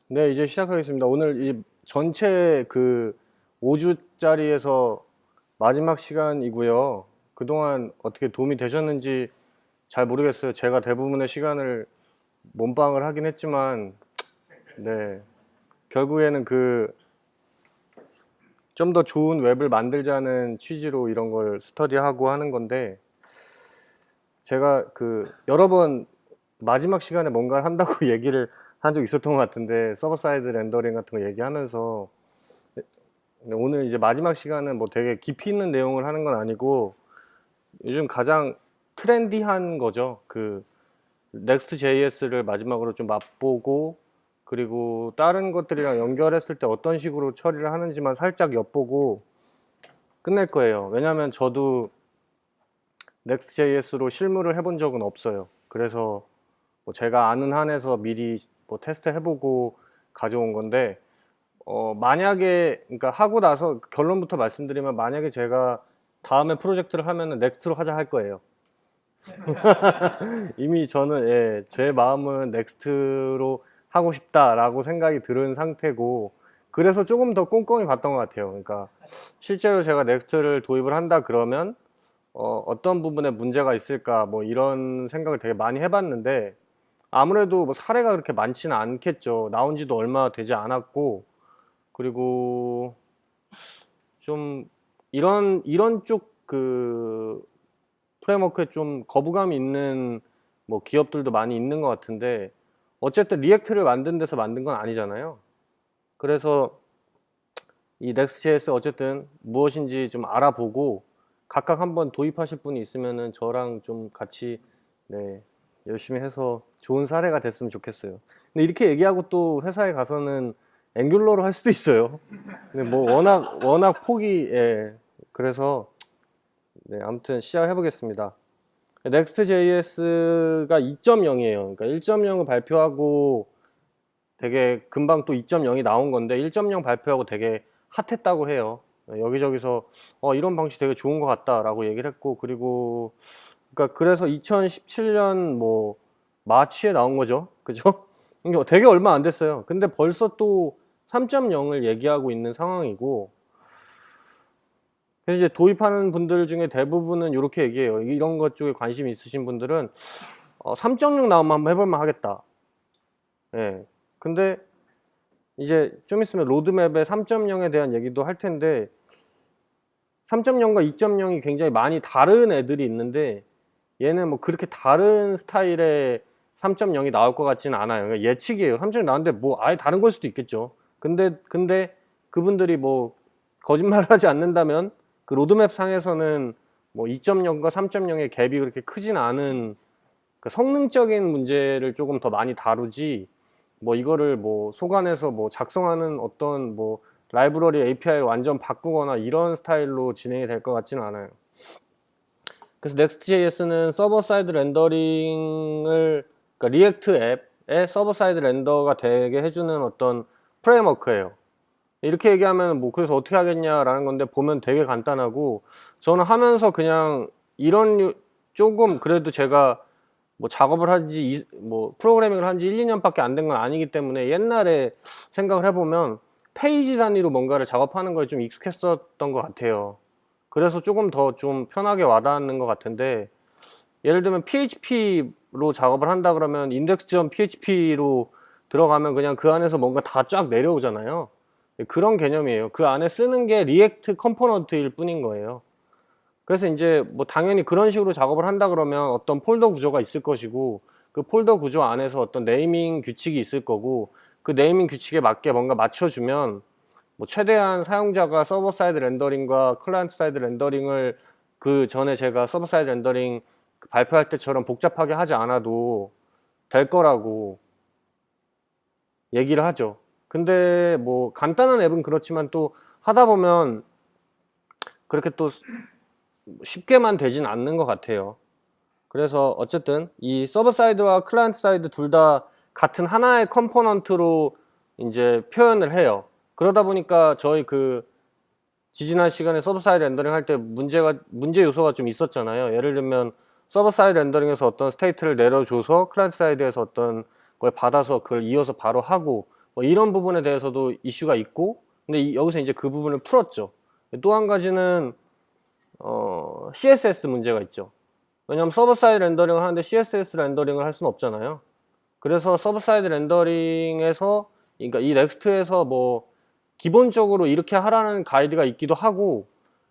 네, 이제 시작하겠습니다. 오늘 이 전체 그 5주짜리에서 마지막 시간이고요. 그동안 어떻게 도움이 되셨는지 잘 모르겠어요. 제가 대부분의 시간을 몸빵을 하긴 했지만, 네, 결국에는 그 좀 더 좋은 웹을 만들자는 취지로 이런 걸 스터디하고 하는 건데, 제가 그 여러 번 마지막 시간에 뭔가를 한다고 얘기를 한 적 있었던 것 같은데, 서버 사이드 렌더링 같은 거 얘기하면서 오늘 이제 마지막 시간은 뭐 되게 깊이 있는 내용을 하는 건 아니고 요즘 가장 트렌디한 거죠. 그 Next.js를 마지막으로 좀 맛보고, 그리고 다른 것들이랑 연결했을 때 어떤 식으로 처리를 하는지만 살짝 엿보고 끝낼 거예요. 왜냐면 저도 Next.js로 실무를 해본 적은 없어요. 그래서 뭐 제가 아는 한에서 미리 뭐 테스트 해보고 가져온 건데, 만약에, 그러니까 하고 나서 결론부터 말씀드리면, 만약에 제가 다음에 프로젝트를 하면은 넥스트로 하자 할 거예요. 이미 저는, 예, 제 마음은 넥스트로 하고 싶다라고 생각이 들은 상태고, 그래서 조금 더 꼼꼼히 봤던 것 같아요. 그러니까 실제로 제가 넥스트를 도입을 한다 그러면 어떤 부분에 문제가 있을까, 뭐 이런 생각을 되게 많이 해봤는데, 아무래도 뭐 사례가 그렇게 많지는 않겠죠. 나온 지도 얼마 되지 않았고, 그리고 좀 이런 쪽 그 프레임워크에 좀 거부감이 있는 뭐 기업들도 많이 있는 것 같은데, 어쨌든 리액트를 만든 데서 만든 건 아니잖아요. 그래서 이 Next.js 어쨌든 무엇인지 좀 알아보고, 각각 한번 도입하실 분이 있으면은 저랑 좀 같이, 네, 열심히 해서 좋은 사례가 됐으면 좋겠어요. 근데 이렇게 얘기하고 또 회사에 가서는 앵귤러로 할 수도 있어요. 근데 뭐 워낙 폭이, 예, 그래서 네, 아무튼 시작해 보겠습니다. Next.js가 2.0이에요. 그러니까 1.0을 발표하고 되게 금방 또 2.0이 나온 건데, 1.0 발표하고 되게 핫했다고 해요. 여기저기서 이런 방식 되게 좋은 것 같다라고 얘기를 했고, 그리고 그러니까 그래서 2017년 뭐 마치에 나온 거죠. 그죠? 이게 되게 얼마 안 됐어요. 근데 벌써 또 3.0을 얘기하고 있는 상황이고, 그래서 이제 도입하는 분들 중에 대부분은 이렇게 얘기해요. 이런 것 쪽에 관심이 있으신 분들은 3.6 나오면 한번 해볼만 하겠다. 예. 근데 이제 좀 있으면 로드맵에 3.0에 대한 얘기도 할 텐데, 3.0과 2.0이 굉장히 많이 다른 애들이 있는데, 얘는 뭐 그렇게 다른 스타일의 3.0이 나올 것 같지는 않아요. 그러니까 예측이에요. 3.0이 나왔는데 뭐 아예 다른 걸 수도 있겠죠. 근데 그분들이 뭐 거짓말을 하지 않는다면, 그 로드맵 상에서는 뭐 2.0과 3.0의 갭이 그렇게 크진 않은, 그 성능적인 문제를 조금 더 많이 다루지, 뭐 이거를 뭐 속안에서 뭐 작성하는 어떤 뭐 라이브러리 API를 완전 바꾸거나 이런 스타일로 진행이 될 것 같지는 않아요. 그래서 Next.js는 서버 사이드 렌더링을, 그러니까 리액트 앱의 서버 사이드 렌더가 되게 해주는 어떤 프레임워크예요. 이렇게 얘기하면 뭐 그래서 어떻게 하겠냐라는 건데, 보면 되게 간단하고, 저는 하면서 그냥 조금 그래도 제가 뭐 작업을 한지 뭐 프로그래밍을 한지 1, 2년밖에 안 된 건 아니기 때문에, 옛날에 생각을 해보면 페이지 단위로 뭔가를 작업하는 거에 좀 익숙했었던 것 같아요. 그래서 조금 더 좀 편하게 와닿는 것 같은데, 예를 들면 PHP로 작업을 한다 그러면 index.php로 들어가면 그냥 그 안에서 뭔가 다 쫙 내려오잖아요. 그런 개념이에요. 그 안에 쓰는 게 리액트 컴포넌트일 뿐인 거예요. 그래서 이제 뭐 당연히 그런 식으로 작업을 한다 그러면 어떤 폴더 구조가 있을 것이고, 그 폴더 구조 안에서 어떤 네이밍 규칙이 있을 거고, 그 네이밍 규칙에 맞게 뭔가 맞춰주면 뭐 최대한 사용자가 서버 사이드 렌더링과 클라이언트 사이드 렌더링을, 그 전에 제가 서버 사이드 렌더링 발표할 때처럼 복잡하게 하지 않아도 될 거라고 얘기를 하죠. 근데 뭐 간단한 앱은 그렇지만 또 하다 보면 그렇게 또 쉽게만 되진 않는 것 같아요. 그래서 어쨌든 이 서버 사이드와 클라이언트 사이드 둘 다 같은 하나의 컴포넌트로 이제 표현을 해요. 그러다 보니까 저희 그 지지난 시간에 서버 사이드 렌더링 할 때 문제 요소가 좀 있었잖아요. 예를 들면 서버 사이드 렌더링에서 어떤 스테이트를 내려줘서 클라이언트 사이드에서 어떤 걸 받아서 그걸 이어서 바로 하고, 뭐 이런 부분에 대해서도 이슈가 있고, 근데 여기서 이제 그 부분을 풀었죠. 또 한 가지는 CSS 문제가 있죠. 왜냐하면 서버 사이드 렌더링을 하는데 CSS 렌더링을 할 수는 없잖아요. 그래서 서버 사이드 렌더링에서, 그러니까 이 넥스트에서 뭐 기본적으로 이렇게 하라는 가이드가 있기도 하고,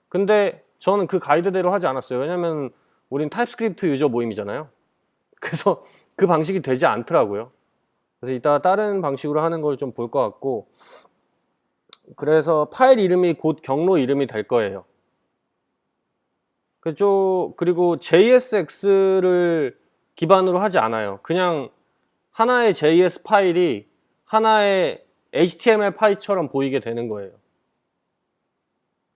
근데 저는 그 가이드대로 하지 않았어요. 왜냐면 우린 타입스크립트 유저 모임이잖아요. 그래서 그 방식이 되지 않더라고요. 그래서 이따 다른 방식으로 하는 걸 좀 볼 것 같고, 그래서 파일 이름이 곧 경로 이름이 될 거예요. 그리고 JSX를 기반으로 하지 않아요. 그냥 하나의 JS 파일이 하나의 HTML 파일처럼 보이게 되는 거예요.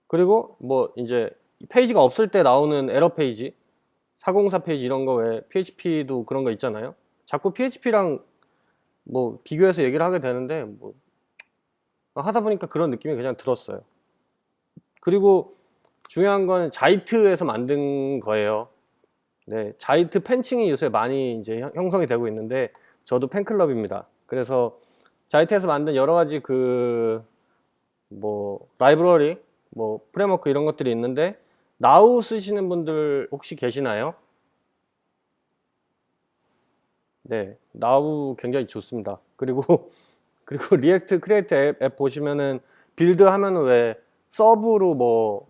그리고 뭐 이제 페이지가 없을 때 나오는 에러 페이지, 404 페이지 이런 거 외에 PHP도 그런 거 있잖아요. 자꾸 PHP랑 뭐 비교해서 얘기를 하게 되는데 뭐 하다 보니까 그런 느낌이 그냥 들었어요. 그리고 중요한 건 자이트에서 만든 거예요. 네, 자이트 팬층이 요새 많이 이제 형성이 되고 있는데 저도 팬클럽입니다. 그래서 자이트에서 만든 여러 가지 뭐 라이브러리, 뭐 프레임워크 이런 것들이 있는데 나우 쓰시는 분들 혹시 계시나요? 네, 나우 굉장히 좋습니다. 그리고 리액트 크리에이트 앱 보시면은 빌드 하면은 왜 서브로 뭐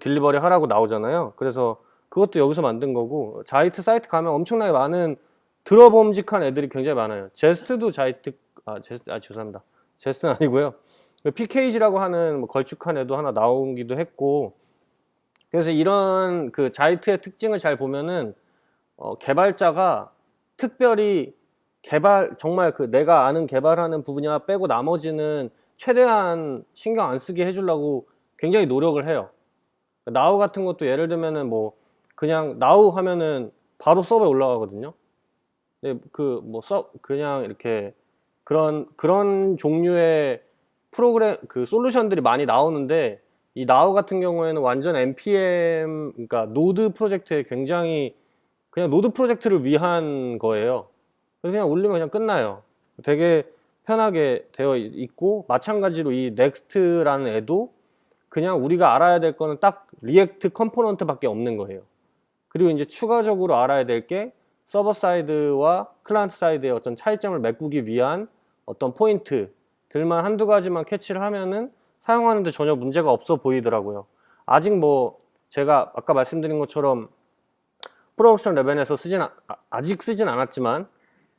딜리버리 하라고 나오잖아요. 그래서 그것도 여기서 만든 거고, 자이트 사이트 가면 엄청나게 많은 들어봄직한 애들이 굉장히 많아요. 제스트도 자이트, 죄송합니다. 제스트는 아니고요. PKG라고 하는 뭐 걸쭉한 애도 하나 나오기도 했고, 그래서 이런 자이트의 특징을 잘 보면은 개발자가 특별히 정말 내가 아는 개발하는 분야 빼고 나머지는 최대한 신경 안 쓰게 해주려고 굉장히 노력을 해요. 나우 같은 것도 예를 들면은 뭐 그냥 나우 하면은 바로 서버에 올라가거든요. 그냥 이렇게 그런 종류의 프로그램 솔루션들이 많이 나오는데, 이 나우 같은 경우에는 완전 npm, 그러니까 노드 프로젝트에 굉장히 그냥 노드 프로젝트를 위한 거예요. 그래서 그냥 올리면 그냥 끝나요. 되게 편하게 되어 있고, 마찬가지로 이 넥스트라는 애도 그냥 우리가 알아야 될 거는 딱 리액트 컴포넌트 밖에 없는 거예요. 그리고 이제 추가적으로 알아야 될 게 서버 사이드와 클라이언트 사이드의 어떤 차이점을 메꾸기 위한 어떤 포인트들만 한두 가지만 캐치를 하면은 사용하는데 전혀 문제가 없어 보이더라고요. 아직 뭐 제가 아까 말씀드린 것처럼 프로덕션 레벨에서 아직 쓰진 않았지만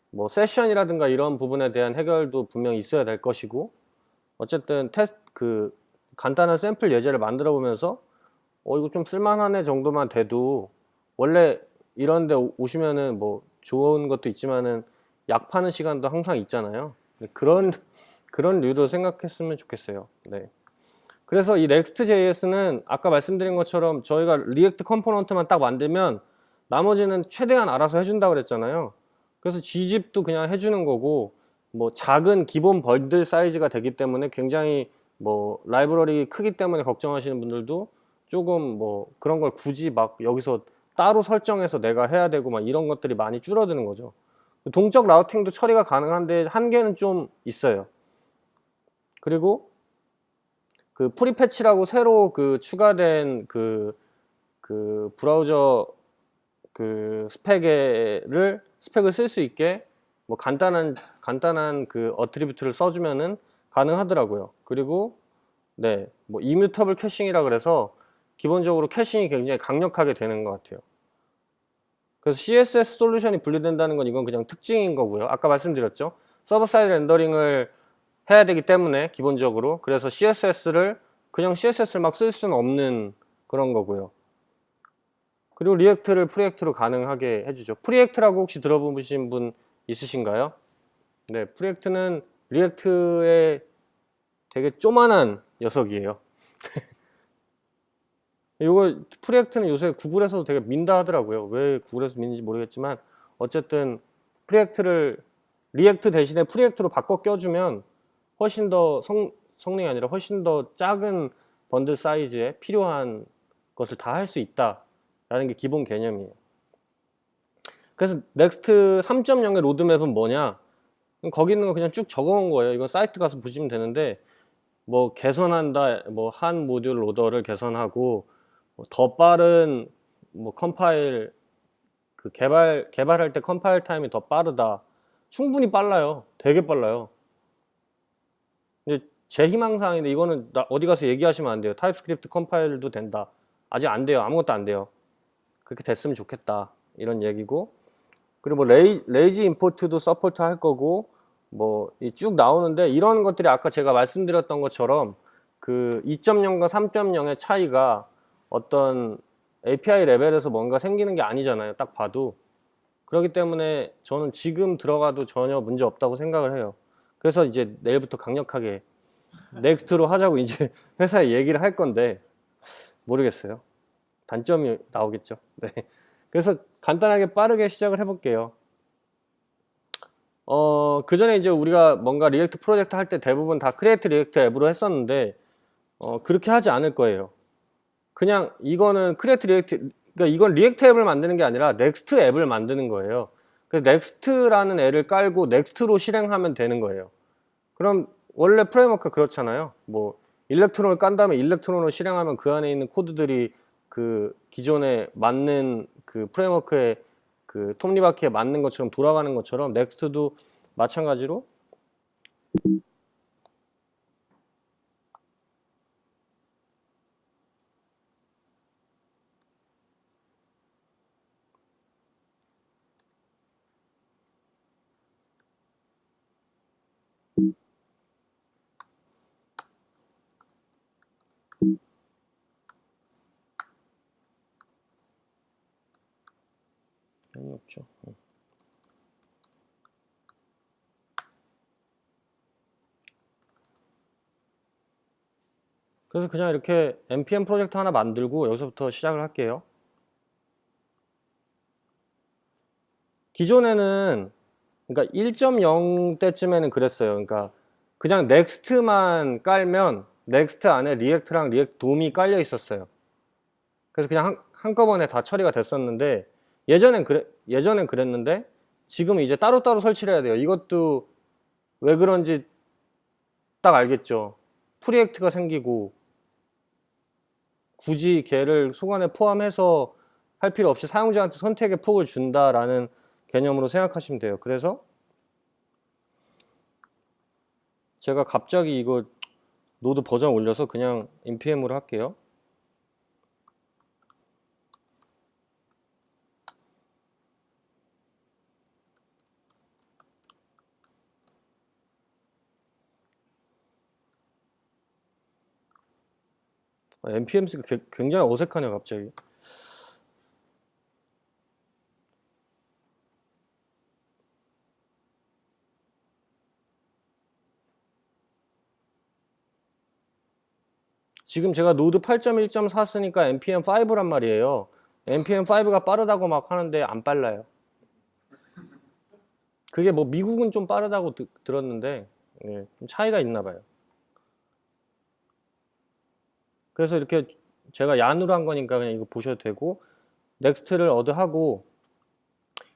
뭐 세션이라든가 이런 부분에 대한 해결도 분명히 있어야 될 것이고, 어쨌든 간단한 샘플 예제를 만들어 보면서 이거 좀 쓸만하네 정도만 돼도, 원래 이런 데 오시면은 뭐 좋은 것도 있지만은 약 파는 시간도 항상 있잖아요. 그런 류로 생각했으면 좋겠어요. 네. 그래서 이 Next.js는 아까 말씀드린 것처럼 저희가 리액트 컴포넌트만 딱 만들면 나머지는 최대한 알아서 해준다고 그랬잖아요. 그래서 Gzip도 그냥 해주는 거고, 뭐 작은 기본 번들 사이즈가 되기 때문에 굉장히 뭐 라이브러리 크기 때문에 걱정하시는 분들도 조금 뭐 그런 걸 굳이 막 여기서 따로 설정해서 내가 해야 되고 막 이런 것들이 많이 줄어드는 거죠. 동적 라우팅도 처리가 가능한데 한계는 좀 있어요. 그리고 프리패치라고 새로 추가된 브라우저 스펙을 쓸 수 있게 뭐 간단한 어트리뷰트를 써주면은 가능하더라고요. 그리고 네, 뭐 이뮤터블 캐싱이라 그래서 기본적으로 캐싱이 굉장히 강력하게 되는 것 같아요. 그래서 CSS 솔루션이 분리된다는 건 이건 그냥 특징인 거고요. 아까 말씀드렸죠. 서버 사이드 렌더링을 해야 되기 때문에 기본적으로, 그래서 그냥 CSS를 막 쓸 수는 없는 그런 거고요. 그리고 리액트를 프리액트로 가능하게 해주죠. 프리액트라고 혹시 들어보신 분 있으신가요? 네, 프리액트는 리액트의 되게 쪼만한 녀석이에요. 이거 프리액트는 요새 구글에서도 되게 민다 하더라고요. 왜 구글에서 미는지 모르겠지만 어쨌든 리액트 대신에 프리액트로 바꿔 껴주면 훨씬 더 성능이 아니라 훨씬 더 작은 번들 사이즈에 필요한 것을 다 할 수 있다라는 게 기본 개념이에요. 그래서 넥스트 3.0의 로드맵은 뭐냐? 거기 있는 거 그냥 쭉 적어온 거예요. 이거 사이트 가서 보시면 되는데, 뭐 개선한다, 뭐 한 모듈 로더를 개선하고, 더 빠른 뭐 컴파일, 그 개발할 때 컴파일 타임이 더 빠르다. 충분히 빨라요. 되게 빨라요. 근데 제 희망사항인데 이거는 어디 가서 얘기하시면 안 돼요. 타입스크립트 컴파일도 된다. 아직 안 돼요. 아무것도 안 돼요. 그렇게 됐으면 좋겠다. 이런 얘기고. 그리고 뭐 레이지 임포트도 서포트 할 거고, 뭐 쭉 나오는데, 이런 것들이 아까 제가 말씀드렸던 것처럼 그 2.0과 3.0의 차이가 어떤 API 레벨에서 뭔가 생기는 게 아니잖아요. 딱 봐도. 그렇기 때문에 저는 지금 들어가도 전혀 문제 없다고 생각을 해요. 그래서 이제 내일부터 강력하게 넥스트로 하자고 이제 회사에 얘기를 할 건데, 모르겠어요. 단점이 나오겠죠. 네. 그래서 간단하게 빠르게 시작을 해볼게요. 그 전에 이제 우리가 뭔가 리액트 프로젝트 할 때 대부분 다 크리에이트 리액트 앱으로 했었는데, 그렇게 하지 않을 거예요. 그냥 이거는 크리에이트 리액트, 그러니까 이건 리액트 앱을 만드는 게 아니라 넥스트 앱을 만드는 거예요. 그래서 넥스트라는 앱을 깔고 넥스트로 실행하면 되는 거예요. 그럼 원래 프레임워크가 그렇잖아요. 뭐 일렉트론을 깐 다음에 일렉트론을 실행하면 그 안에 있는 코드들이 그 기존에 맞는 그 프레임워크의 그 톱니바퀴에 맞는 것처럼 돌아가는 것처럼 넥스트도 마찬가지로 없죠. 그래서 그냥 이렇게 npm 프로젝트 하나 만들고 여기서부터 시작을 할게요. 기존에는 그러니까 1.0 때쯤에는 그랬어요. 그러니까 그냥 넥스트만 깔면 넥스트 안에 리액트랑 리액트 돔이 깔려 있었어요. 그래서 그냥 한꺼번에 다 처리가 됐었는데, 예전엔 그랬는데 지금 이제 따로따로 설치를 해야 돼요. 이것도 왜 그런지 딱 알겠죠. 프리액트가 생기고 굳이 걔를 소관에 포함해서 할 필요 없이 사용자한테 선택의 폭을 준다라는 개념으로 생각하시면 돼요. 그래서 제가 갑자기 이거 노드 버전 올려서 그냥 npm으로 할게요. npm 쓰기가 굉장히 어색하네요, 갑자기. 지금 제가 노드 8.1.4 쓰니까 npm5란 말이에요. npm5가 빠르다고 막 하는데 안 빨라요. 그게 뭐 미국은 좀 빠르다고 들었는데, 예, 좀 차이가 있나 봐요. 그래서 이렇게 제가 얀으로 한 거니까 그냥 이거 보셔도 되고, 넥스트를 하고,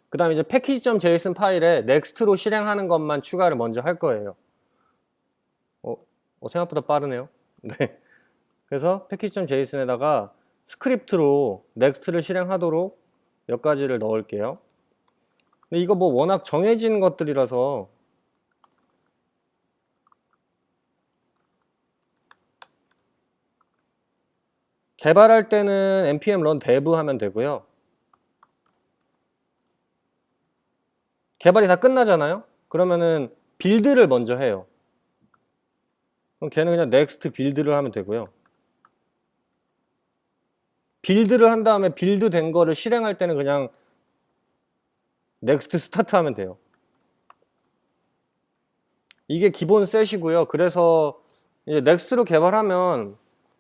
그 다음에 이제 package.json 파일에 넥스트로 실행하는 것만 추가를 먼저 할 거예요. 생각보다 빠르네요. 네. 그래서 package.json에다가 스크립트로 넥스트를 실행하도록 몇 가지를 넣을게요. 근데 이거 뭐 워낙 정해진 것들이라서 개발할 때는 npm run dev 하면 되고요. 개발이 다 끝나잖아요. 그러면은 빌드를 먼저 해요. 그럼 걔는 그냥 next 빌드를 하면 되고요. 빌드를 한 다음에 빌드 된 거를 실행할 때는 그냥 next start 하면 돼요. 이게 기본 셋이고요. 그래서 이제 넥스트로 개발하면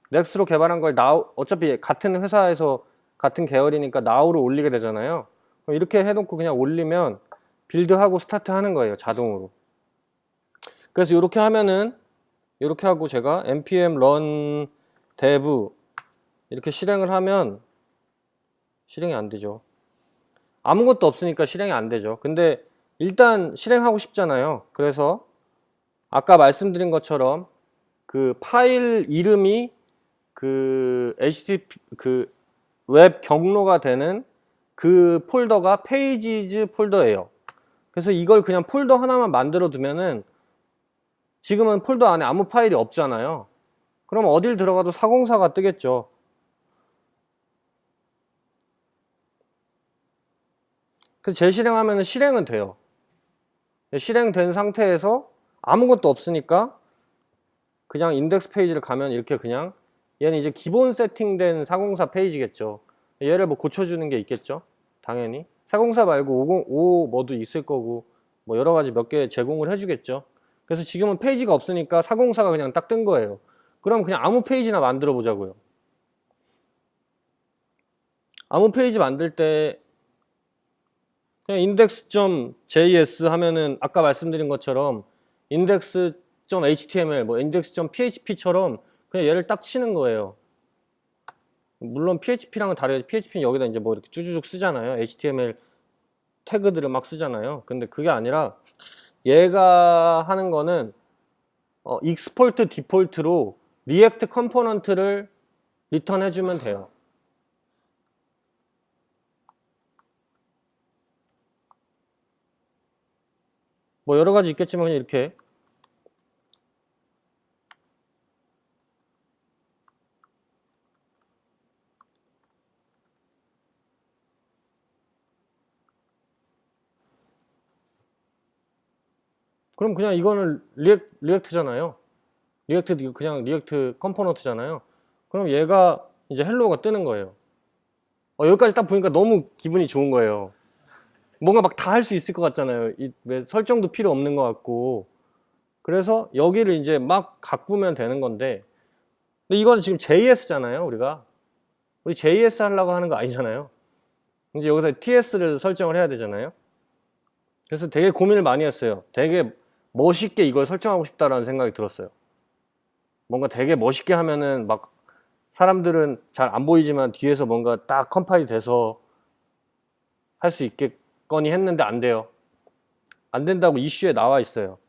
넥스트로 개발한 걸 어차피 같은 회사에서 같은 계열이니까 now로 올리게 되잖아요. 그럼 이렇게 해놓고 그냥 올리면 빌드하고 스타트 하는 거예요, 자동으로. 그래서 이렇게 하면은 이렇게 하고 제가 npm run dev 이렇게 실행을 하면 실행이 안 되죠. 아무것도 없으니까 실행이 안 되죠. 근데 일단 실행하고 싶잖아요. 그래서 아까 말씀드린 것처럼 그 파일 이름이 그 HTTP 그 웹 경로가 되는 그 폴더가 페이지즈 폴더예요. 그래서 이걸 그냥 폴더 하나만 만들어 두면은 지금은 폴더 안에 아무 파일이 없잖아요. 그럼 어딜 들어가도 404가 뜨겠죠. 그래서 재실행하면 실행은 돼요. 실행된 상태에서 아무것도 없으니까 그냥 인덱스 페이지를 가면 이렇게 그냥 얘는 이제 기본 세팅된 404 페이지겠죠. 얘를 뭐 고쳐주는 게 있겠죠. 당연히 404 말고 505 뭐도 있을 거고 뭐 여러 가지 몇 개 제공을 해주겠죠. 그래서 지금은 페이지가 없으니까 404가 그냥 딱 뜬 거예요. 그럼 그냥 아무 페이지나 만들어 보자고요. 아무 페이지 만들 때 그냥 index.js 하면은 아까 말씀드린 것처럼 index.html, 뭐 index.php처럼 그냥 얘를 딱 치는 거예요. 물론 PHP랑은 다르죠. PHP는 여기다 이제 뭐 이렇게 쭈쭈쭉 쓰잖아요. HTML 태그들을 막 쓰잖아요. 근데 그게 아니라 얘가 하는 거는 익스포트 디폴트로 리액트 컴포넌트를 리턴 해주면 돼요. 뭐 여러 가지 있겠지만 그냥 이렇게 그럼 그냥 이거는 리액트잖아요. 리액트 그냥 리액트 컴포넌트잖아요. 그럼 얘가 이제 헬로우가 뜨는 거예요. 여기까지 딱 보니까 너무 기분이 좋은 거예요. 뭔가 막 다 할 수 있을 것 같잖아요. 왜 설정도 필요 없는 것 같고. 그래서 여기를 이제 막 가꾸면 되는 건데, 근데 이건 지금 JS잖아요, 우리가. 우리 JS 하려고 하는 거 아니잖아요. 이제 여기서 TS를 설정을 해야 되잖아요. 그래서 되게 고민을 많이 했어요. 되게 멋있게 이걸 설정하고 싶다라는 생각이 들었어요. 뭔가 되게 멋있게 하면은 막 사람들은 잘 안 보이지만 뒤에서 뭔가 딱 컴파일이 돼서 할 수 있겠거니 했는데 안 돼요. 안 된다고 이슈에 나와 있어요.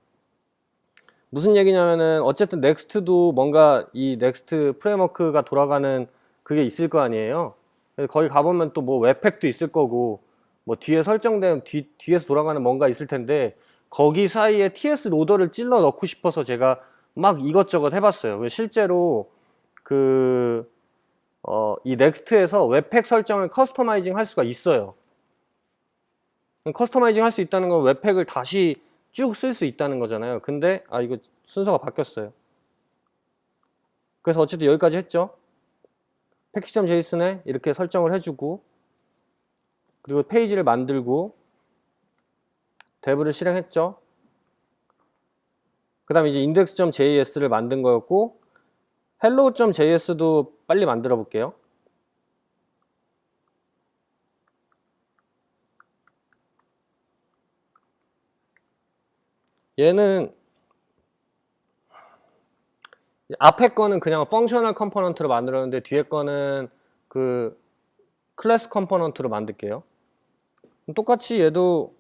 무슨 얘기냐면은 어쨌든 넥스트도 뭔가 이 넥스트 프레임워크가 돌아가는 그게 있을 거 아니에요. 그래서 거기 가보면 또 뭐 웹팩도 있을 거고 뭐 뒤에 설정된 뒤에서 돌아가는 뭔가 있을 텐데 거기 사이에 TS 로더를 찔러 넣고 싶어서 제가 막 이것저것 해봤어요. 실제로 이 넥스트에서 웹팩 설정을 커스터마이징 할 수가 있어요. 커스터마이징 할 수 있다는 건 웹팩을 다시 쭉 쓸 수 있다는 거잖아요. 근데 이거 순서가 바뀌었어요. 그래서 어쨌든 여기까지 했죠. 패키지.json에 이렇게 설정을 해주고 그리고 페이지를 만들고 dev를 실행했죠. 그 다음에 이제 index.js를 만든 거였고 hello.js도 빨리 만들어 볼게요. 얘는 앞에 거는 그냥 펑셔널 컴포넌트로 만들었는데 뒤에 거는 그 클래스 컴포넌트로 만들게요. 똑같이 얘도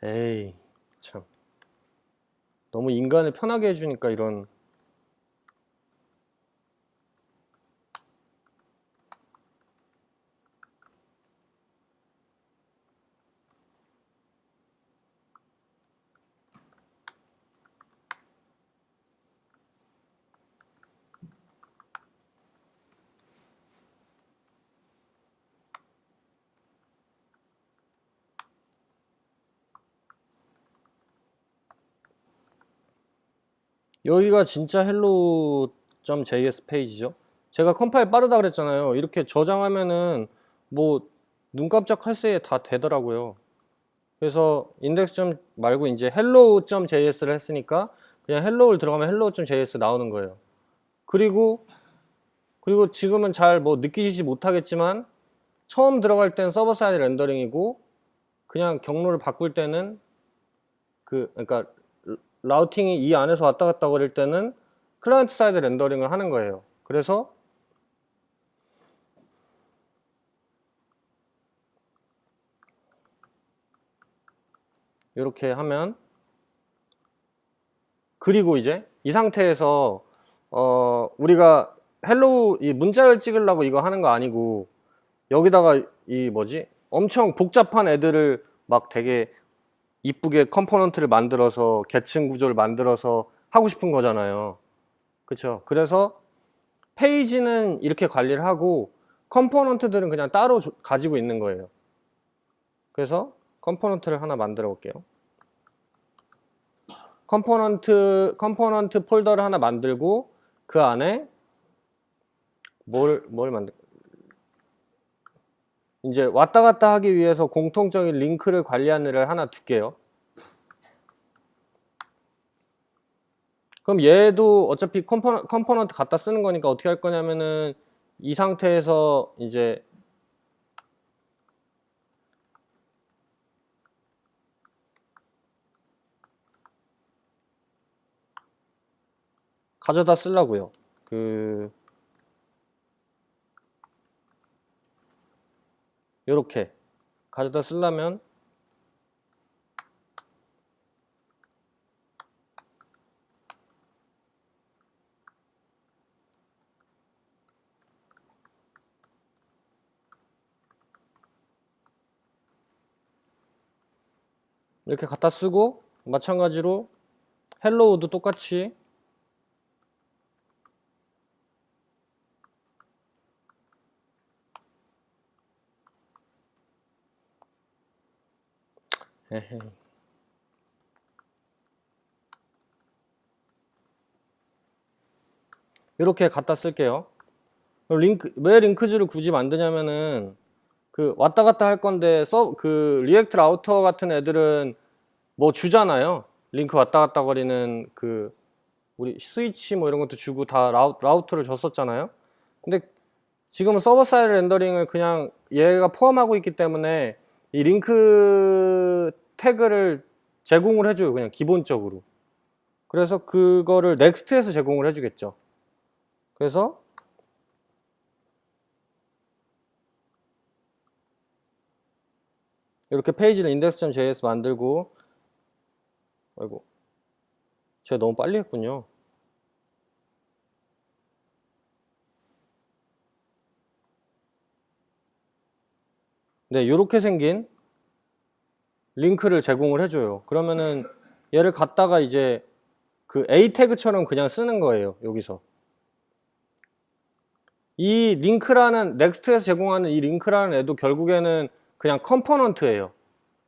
에이 참 너무 인간을 편하게 해주니까 이런 여기가 진짜 hello.js 페이지죠. 제가 컴파일 빠르다 그랬잖아요. 이렇게 저장하면은 뭐 눈 깜짝할 새에 다 되더라고요. 그래서 인덱스 말고 이제 hello.js를 했으니까 그냥 hello를 들어가면 hello.js 나오는 거예요. 그리고 지금은 잘 뭐 느끼지 못하겠지만 처음 들어갈 땐 서버 사이드 렌더링이고 그냥 경로를 바꿀 때는 그러니까 라우팅이 이 안에서 왔다 갔다 거릴 때는 클라이언트 사이드 렌더링을 하는 거예요. 그래서 이렇게 하면, 그리고 이제 이 상태에서 우리가 헬로우 이 문자를 찍으려고 이거 하는 거 아니고, 여기다가 이 뭐지 엄청 복잡한 애들을 막 되게 이쁘게 컴포넌트를 만들어서 계층 구조를 만들어서 하고 싶은 거잖아요. 그쵸? 그래서 페이지는 이렇게 관리를 하고 컴포넌트들은 그냥 따로 가지고 있는 거예요. 그래서 컴포넌트를 하나 만들어 볼게요. 컴포넌트 폴더를 하나 만들고, 그 안에 뭘 이제 왔다 갔다 하기 위해서 공통적인 링크를 관리하는 애를 하나 둘게요. 그럼 얘도 어차피 컴포넌트 갖다 쓰는 거니까 어떻게 할 거냐면은, 이 상태에서 이제 가져다 쓰려고요. 요렇게 가져다 쓰려면 이렇게 갖다 쓰고, 마찬가지로 헬로우도 똑같이 이렇게 갖다 쓸게요. 왜 링크즈를 굳이 만드냐면은, 왔다 갔다 할 건데, 리액트 라우터 같은 애들은 뭐 주잖아요. 링크 왔다 갔다 거리는 우리 스위치 뭐 이런 것도 주고 다 라우터를 줬었잖아요. 근데 지금은 서버 사이드 렌더링을 그냥 얘가 포함하고 있기 때문에 이 링크 태그를 제공을 해줘요. 그냥 기본적으로. 그래서 그거를 넥스트에서 제공을 해주겠죠. 그래서 이렇게 페이지를 index.js 만들고, 아이고, 제가 너무 빨리 했군요. 네, 이렇게 생긴 링크를 제공을 해줘요. 그러면은 얘를 갖다가 이제 A 태그처럼 그냥 쓰는 거예요. 여기서 이 링크라는, 넥스트에서 제공하는 이 링크라는 애도 결국에는 그냥 컴포넌트예요.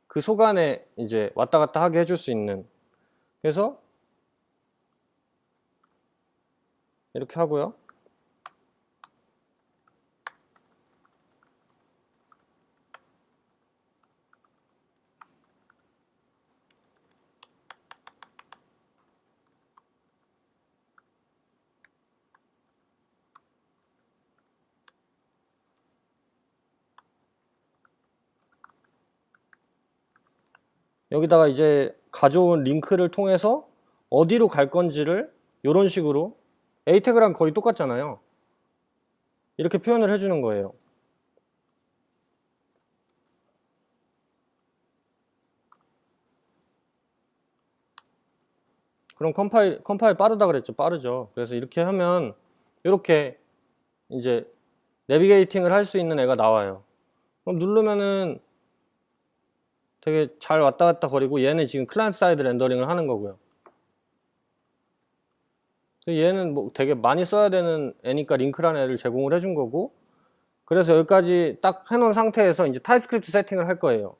그 속안에 이제 왔다 갔다 하게 해줄 수 있는. 그래서 이렇게 하고요. 여기다가 이제 가져온 링크를 통해서 어디로 갈 건지를 이런 식으로, A 태그랑 거의 똑같잖아요. 이렇게 표현을 해주는 거예요. 그럼 컴파일 빠르다 그랬죠. 빠르죠. 그래서 이렇게 하면 이렇게 이제 내비게이팅을 할 수 있는 애가 나와요. 그럼 누르면은 되게 잘 왔다 갔다 거리고, 얘는 지금 클라이언트 사이드 렌더링을 하는 거고요. 얘는 뭐 되게 많이 써야 되는 애니까 링크라는 애를 제공을 해준 거고, 그래서 여기까지 딱 해놓은 상태에서 이제 타입스크립트 세팅을 할 거예요.